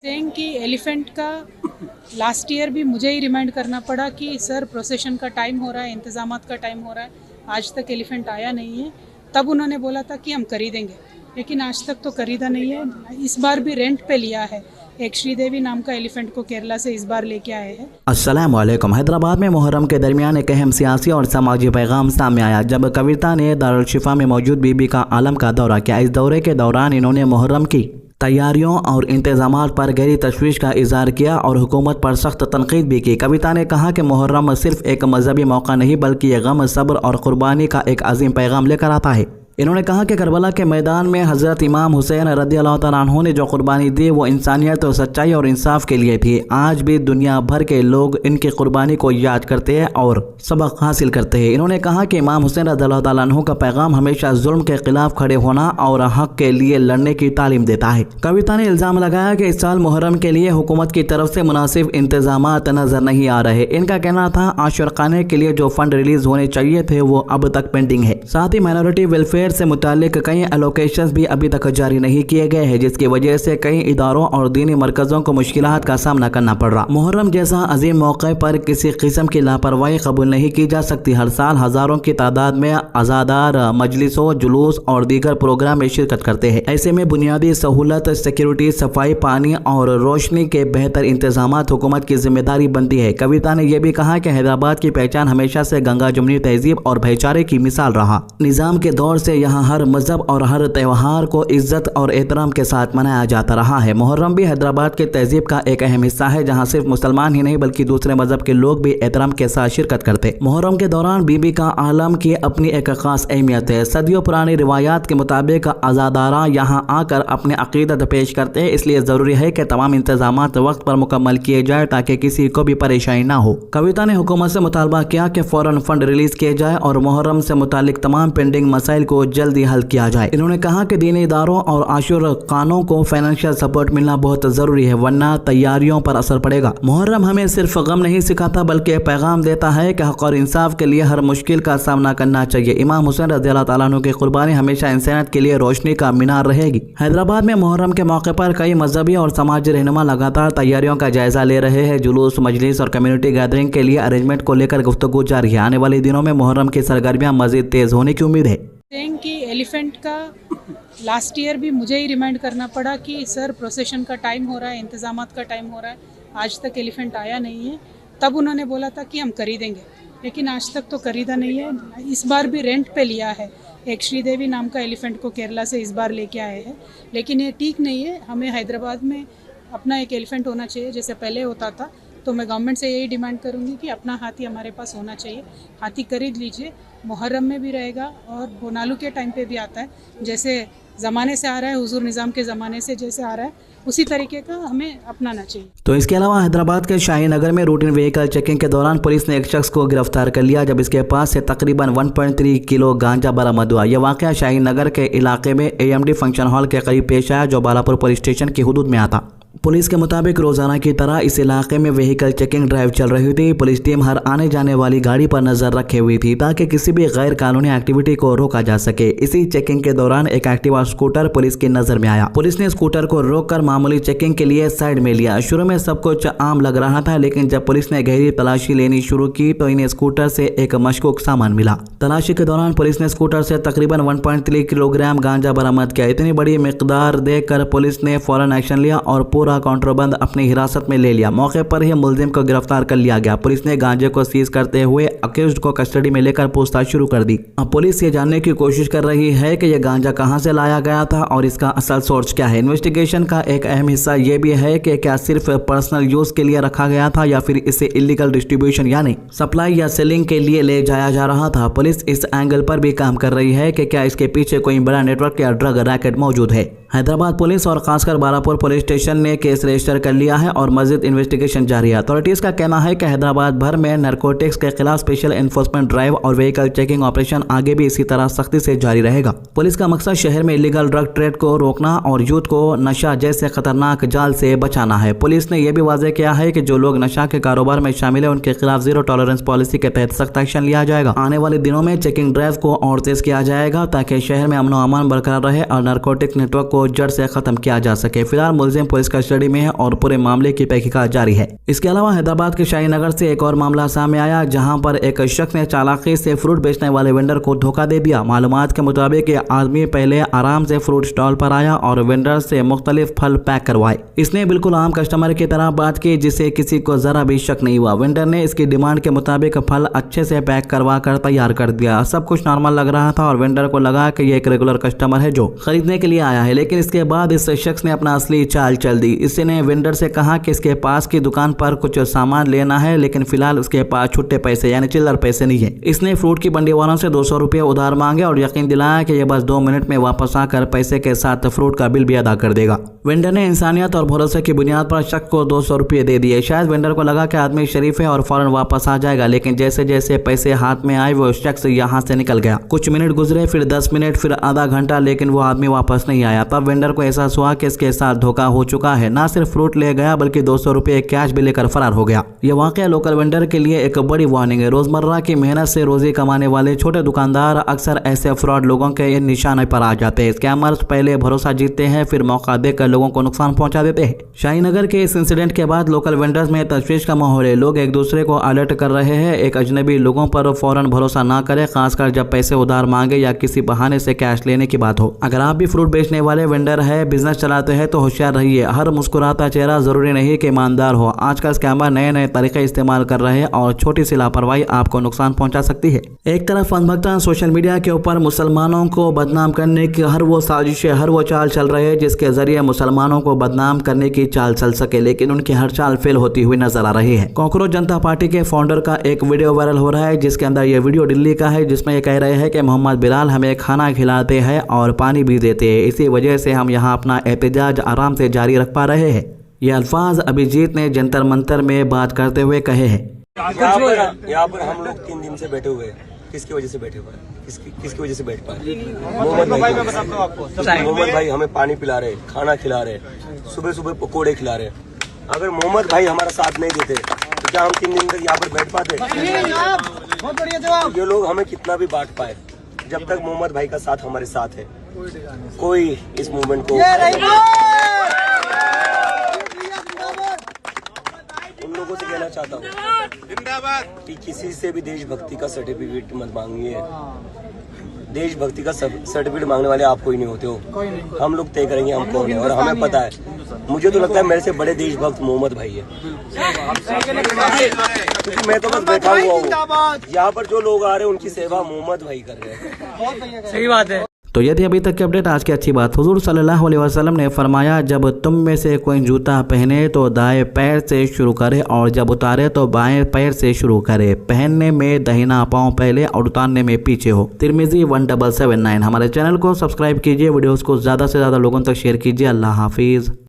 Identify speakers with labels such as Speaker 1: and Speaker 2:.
Speaker 1: Saying कि elephant का last year भी मुझे ही रिमाइंड करना पड़ा कि सर प्रोसेशन का टाइम हो रहा है, इंतज़ामात का टाइम हो रहा है, आज तक एलिफेंट आया नहीं है। तब उन्होंने बोला था कि हम खरीदेंगे, लेकिन आज तक तो खरीदा नहीं है। इस बार भी रेंट पे लिया है। एक श्रीदेवी नाम का एलिफेंट को केरला से इस बार लेके आए हैं।
Speaker 2: अस्सलाम वालेकुम। हैदराबाद में मुहर्रम के दरमियान एक अहम सियासी और समाजी पैगाम सामने आया जब कविता ने दारुल शिफा में मौजूद बीबी का आलम का दौरा किया। इस दौरे के दौरान इन्होंने मुहर्रम की तैयारियों और इंतजामात पर गहरी तशवीश का इजहार किया और हुकूमत पर सख्त तनकीद भी की। कविता ने कहा कि मुहर्रम सिर्फ एक मजहबी मौका नहीं बल्कि ये गम, सब्र और कुर्बानी का एक अजीम पैगाम लेकर आता है। इन्होंने कहा कि करबला के मैदान में हज़रत इमाम हुसैन रज़ियल्लाहु तआला अन्हु ने जो कुर्बानी दी वो इंसानियत और सच्चाई और इंसाफ के लिए थी। आज भी दुनिया भर के लोग इनकी कुर्बानी को याद करते हैं और सबक हासिल करते हैं। इन्होंने कहा कि इमाम हुसैन रज़ियल्लाहु तआला अन्हु का पैगाम हमेशा जुल्म के खिलाफ खड़े होना और हक के लिए लड़ने की तालीम देता है। कविता ने इल्ज़ाम लगाया कि इस साल मुहर्रम के लिए हुकूमत की तरफ से मुनासिब इंतजामात नजर नहीं आ रहे। इनका कहना था आशुरखाने के लिए जो फंड रिलीज होने चाहिए थे वो अब तक पेंडिंग है। साथ ही माइनॉरिटी वेलफेयर से मुतालिक कई एलोकेशंस भी अभी तक जारी नहीं किए गए हैं, जिसकी वजह से कई इदारों और दीनी मरकजों को मुश्किलात का सामना करना पड़ रहा। मुहर्रम जैसा अजीम मौके पर किसी किस्म की लापरवाही कबूल नहीं की जा सकती। हर साल हजारों की तादाद में अज़ादार मजलिसों, जुलूस और दीगर प्रोग्राम में शिरकत करते हैं। ऐसे में बुनियादी सहूलत, सिक्योरिटी, सफाई, पानी और रोशनी के बेहतर इंतजाम हुकूमत की जिम्मेदारी बनती है। कविता ने यह भी कहा कि हैदराबाद की पहचान हमेशा से गंगा जमुनी तहजीब और भाईचारे की मिसाल रहा। निज़ाम के दौर से यहाँ हर मजहब और हर त्यौहार को इज्जत और एहतराम के साथ मनाया जाता रहा है। मुहर्रम भी हैदराबाद के तहजीब का एक अहम हिस्सा है, जहाँ सिर्फ मुसलमान ही नहीं बल्कि दूसरे मजहब के लोग भी एहतराम के साथ शिरकत करते। मुहर्रम के दौरान बीबी का आलम की अपनी एक खास अहमियत है। सदियों पुरानी रिवायात के मुताबिक अज़ादारा यहाँ आकर अपने अकीदत पेश करते हैं, इसलिए जरूरी है कि तमाम इंतजाम वक्त पर मुकम्मल किए जाए ताकि किसी को भी परेशानी ना हो। कविता ने हुकूमत से मुतालबा किया कि फौरन फंड रिलीज किए जाए और मुहर्रम से मुतालिक तमाम पेंडिंग मसाइल को जल्दी हल किया जाए। इन्होंने कहा कि दीनी इदारों और आशुर खानों को फाइनेंशियल सपोर्ट मिलना बहुत जरूरी है, वरना तैयारियों पर असर पड़ेगा। मुहर्रम हमें सिर्फ गम नहीं सिखाता बल्कि पैगाम देता है कि हक और इंसाफ के लिए हर मुश्किल का सामना करना चाहिए। इमाम हुसैन रज़ियल्लाहु तआला अन्हु की कुर्बानी हमेशा इंसानियत के लिए रोशनी का मीनार रहेगी। हैदराबाद में मुहर्रम के मौके पर कई मजहबी और समाजी रहनुमा लगातार तैयारियों का जायजा ले रहे हैं। जुलूस, मजलिस और कम्युनिटी गैदरिंग के लिए अरेंजमेंट को लेकर गुफ्तगू जारी है। आने वाले दिनों में मुहर्रम की सरगर्मियां मजीद तेज होने की उम्मीद है।
Speaker 1: सेइंग कि एलिफेंट का लास्ट ईयर भी मुझे ही रिमाइंड करना पड़ा कि सर प्रोसेशन का टाइम हो रहा है, इंतज़ामात का टाइम हो रहा है, आज तक एलिफेंट आया नहीं है। तब उन्होंने बोला था कि हम खरीदेंगे, लेकिन आज तक तो खरीदा नहीं है। इस बार भी रेंट पे लिया है। एक श्रीदेवी नाम का एलिफेंट को केरला से इस बार लेके आए हैं, लेकिन ये ठीक नहीं है। हमें हैदराबाद में अपना एक एलिफेंट होना चाहिए जैसे पहले होता था। तो मैं गवर्नमेंट से यही डिमांड करूंगी कि अपना हाथी हमारे पास होना चाहिए। हाथी खरीद लीजिए, मुहर्रम में भी रहेगा और बोनालू के टाइम पे भी आता है। जैसे ज़माने से आ रहा है, हुजूर निज़ाम के ज़माने से जैसे आ रहा है, उसी तरीके का हमें अपनाना चाहिए।
Speaker 2: तो इसके अलावा हैदराबाद के शाही नगर में रूटीन व्हीकल चेकिंग के दौरान पुलिस ने एक शख्स को गिरफ्तार कर लिया जब इसके पास से तकरीबन 1.3 किलो गांजा बरामद हुआ। यह वाक़या शाही नगर के इलाके में AMD फंक्शन हॉल के करीब पेश आया, जो बालापुर पुलिस स्टेशन की हुदूद में आता। पुलिस के मुताबिक रोजाना की तरह इस इलाके में व्हीकल चेकिंग ड्राइव चल रही थी। पुलिस टीम हर आने जाने वाली गाड़ी पर नजर रखे हुई थी ताकि किसी भी गैर कानूनी एक्टिविटी को रोका जा सके। इसी चेकिंग के दौरान एक एक्टिवा स्कूटर पुलिस की नजर में आया। पुलिस ने स्कूटर को रोककर मामूली चेकिंग के लिए साइड में लिया। शुरू में सब कुछ आम लग रहा था, लेकिन जब पुलिस ने गहरी तलाशी लेनी शुरू की तो इन्हें स्कूटर से एक मशकूक सामान मिला। तलाशी के दौरान पुलिस ने स्कूटर से तकरीबन 1.3 किलोग्राम गांजा बरामद किया। इतनी बड़ी मिकदार देखकर पुलिस ने फौरन एक्शन लिया और पूरा कॉन्ट्रोबंद अपनी हिरासत में ले लिया। मौके पर ही मुलजिम को गिरफ्तार कर लिया गया। पुलिस ने गांजे को सीज करते हुए अक्यूज्ड को कस्टडी में लेकर पूछताछ शुरू कर दी। अब पुलिस ये जानने की कोशिश कर रही है कि यह गांजा कहां से लाया गया था और इसका असल सोर्स क्या है। इन्वेस्टिगेशन का एक अहम हिस्सा ये भी है कि क्या सिर्फ पर्सनल यूज के लिए रखा गया था या फिर इसे इलीगल डिस्ट्रीब्यूशन यानी सप्लाई या सेलिंग के लिए ले जाया जा रहा था। पुलिस इस एंगल पर भी काम कर रही है कि क्या इसके पीछे कोई बड़ा नेटवर्क या ड्रग रैकेट मौजूद है। हैदराबाद पुलिस और खासकर बालापुर पुलिस स्टेशन ने केस रजिस्टर कर लिया है और मजीद इन्वेस्टिगेशन जारी है। अथॉरिटीज का कहना है कि हैदराबाद भर में नारकोटिक्स के खिलाफ स्पेशल एनफोर्समेंट ड्राइव और व्हीकल चेकिंग ऑपरेशन आगे भी इसी तरह सख्ती से जारी रहेगा। पुलिस का मकसद शहर में इलीगल ड्रग ट्रेड को रोकना और यूथ को नशा जैसे खतरनाक जाल से बचाना है। पुलिस ने यह भी वाज़ेह किया है कि जो लोग नशा के कारोबार में शामिल है उनके खिलाफ जीरो टॉलरेंस पॉलिसी के तहत सख्त एक्शन लिया जाएगा। आने वाले दिनों में चेकिंग ड्राइव को और तेज किया जाएगा ताकि शहर में अमन व अमान बरकरार रहे और नारकोटिक्स नेटवर्क को जड़ से खत्म किया जा सके। फिलहाल मुलजिम पुलिस कस्टडी में है और पूरे मामले की तहकीकात जारी है। इसके अलावा हैदराबाद के शाही नगर से एक और मामला सामने आया, जहां पर एक शख्स ने चालाकी से फ्रूट बेचने वाले वेंडर को धोखा दे दिया। मालूमात के मुताबिक ये आदमी पहले आराम से फ्रूट स्टॉल पर आया और वेंडर से मुख्तलिफ फल पैक करवाए। इसने बिल्कुल आम कस्टमर की तरह बात की, जिससे किसी को जरा भी शक नहीं हुआ। वेंडर ने इसकी डिमांड के मुताबिक फल अच्छे से पैक करवा कर तैयार कर दिया। सब कुछ नॉर्मल लग रहा था और वेंडर को लगा कि ये एक रेगुलर कस्टमर है जो खरीदने के लिए आया है। लेकिन इसके बाद इस शख्स ने अपना असली चाल चल दी। इसने वेंडर से कहा कि इसके पास की दुकान पर कुछ सामान लेना है, लेकिन फिलहाल उसके पास छुट्टे पैसे यानी चिल्लर पैसे नहीं है। इसने फ्रूट की मंडी वालों से 200 रुपये उधार मांगे और यकीन दिलाया कि ये बस 2 मिनट में वापस आकर पैसे के साथ फ्रूट का बिल भी अदा कर देगा। वेंडर ने इंसानियत और भरोसे की बुनियाद पर शख्स को 200 रुपये दे दिए। शायद वेंडर को लगा कि आदमी शरीफ है और फौरन वापस आ जाएगा, लेकिन जैसे जैसे पैसे हाथ में आए वो शख्स यहाँ से निकल गया। कुछ मिनट गुजरे, फिर 10 मिनट, फिर आधा घंटा, लेकिन वो आदमी वापस नहीं आया। तब वेंडर को एहसास हुआ कि इसके साथ धोखा हो चुका है। ना सिर्फ फ्रूट ले गया बल्कि 200 रुपये कैश भी लेकर फरार हो गया। ये वाकया लोकल वेंडर के लिए एक बड़ी वार्निंग है। रोजमर्रा की मेहनत से रोजी कमाने वाले छोटे दुकानदार अक्सर ऐसे फ्रॉड लोगों के निशाने पर आ जाते हैं। स्कैमर्स पहले भरोसा जीतते हैं, फिर मौका देकर लोगों को नुकसान पहुंचा देते हैं। शाहीनगर के इस इंसिडेंट के बाद लोकल वेंडर्स में तशवीश का माहौल है। लोग एक दूसरे को अलर्ट कर रहे हैं। एक अजनबी लोगों पर फौरन भरोसा ना करें, खासकर जब पैसे उधार मांगे या किसी बहाने से कैश लेने की बात हो। अगर आप भी फ्रूट बेचने वाले वेंडर है, बिजनेस चलाते हैं, तो होशियार रहिए। हर मुस्कुराता चेहरा जरूरी नहीं कि ईमानदार हो। आजकल स्कैमर नए नए तरीके इस्तेमाल कर रहे हैं और छोटी सी लापरवाही आपको नुकसान पहुंचा सकती है। एक तरफ अंधभक्ता सोशल मीडिया के ऊपर मुसलमानों को बदनाम करने की हर वो साजिशें, हर वो चाल चल रही है जिसके जरिए मुसलमानों को बदनाम करने की चाल चल सके, लेकिन उनकी हर चाल फेल होती हुई नजर आ रही है। कॉकरोच जनता पार्टी के फाउंडर का एक वीडियो वायरल हो रहा है, जिसके अंदर यह वीडियो दिल्ली का है, जिसमें ये कह रहे हैं कि मोहम्मद बिलाल हमें खाना खिलाते हैं और पानी भी देते हैं, इसी वजह से हम यहाँ अपना एहतजाज आराम से जारी रख पा रहे हैं। ये अल्फाज अभिजीत ने जंतर मंतर में बात करते हुए कहे हैं।
Speaker 3: यहाँ पर हम लोग 3 दिन से बैठे हुए हैं। किसकी वजह से बैठे हुए हैं? किसकी वजह से बैठ पाए? मोहम्मद भाई हमें पानी पिला रहे, खाना खिला रहे, सुबह सुबह पकोड़े खिला रहे। अगर मोहम्मद भाई हमारा साथ नहीं देते तो क्या हम 3 दिन तक यहाँ पर बैठ पाते? ये लोग हमें कितना भी बांट पाए, जब तक मोहम्मद भाई का साथ हमारे साथ है, कोई इस मूवमेंट को उन लोगों से कहना चाहता हूँ कि किसी से भी देशभक्ति का सर्टिफिकेट मत मांगिए। देशभक्ति का सर्टिफिकेट मांगने वाले आप कोई नहीं होते हो। हम लोग तय करेंगे हम कौन है, और हमें पता है। मुझे तो लगता है मेरे से बड़े देशभक्त मोहम्मद भाई है, क्योंकि मैं तो बस बैठा हुआ हूँ। यहाँ पर जो लोग आ रहे हैं उनकी सेवा मोहम्मद भाई कर रहे हैं।
Speaker 4: सही बात है।
Speaker 2: तो यदि अभी तक की अपडेट आज की अच्छी बात। हुजूर सल्लल्लाहु अलैहि वसल्लम ने फरमाया, जब तुम में से कोई जूता पहने तो दाएं पैर से शुरू करे और जब उतारे तो बाएं पैर से शुरू करे। पहनने में दाहिना पांव पहले और उतारने में पीछे हो। तिरमिजी 1779। हमारे चैनल को सब्सक्राइब कीजिए, वीडियोस को ज़्यादा से ज़्यादा लोगों तक शेयर कीजिए। अल्लाह हाफिज़।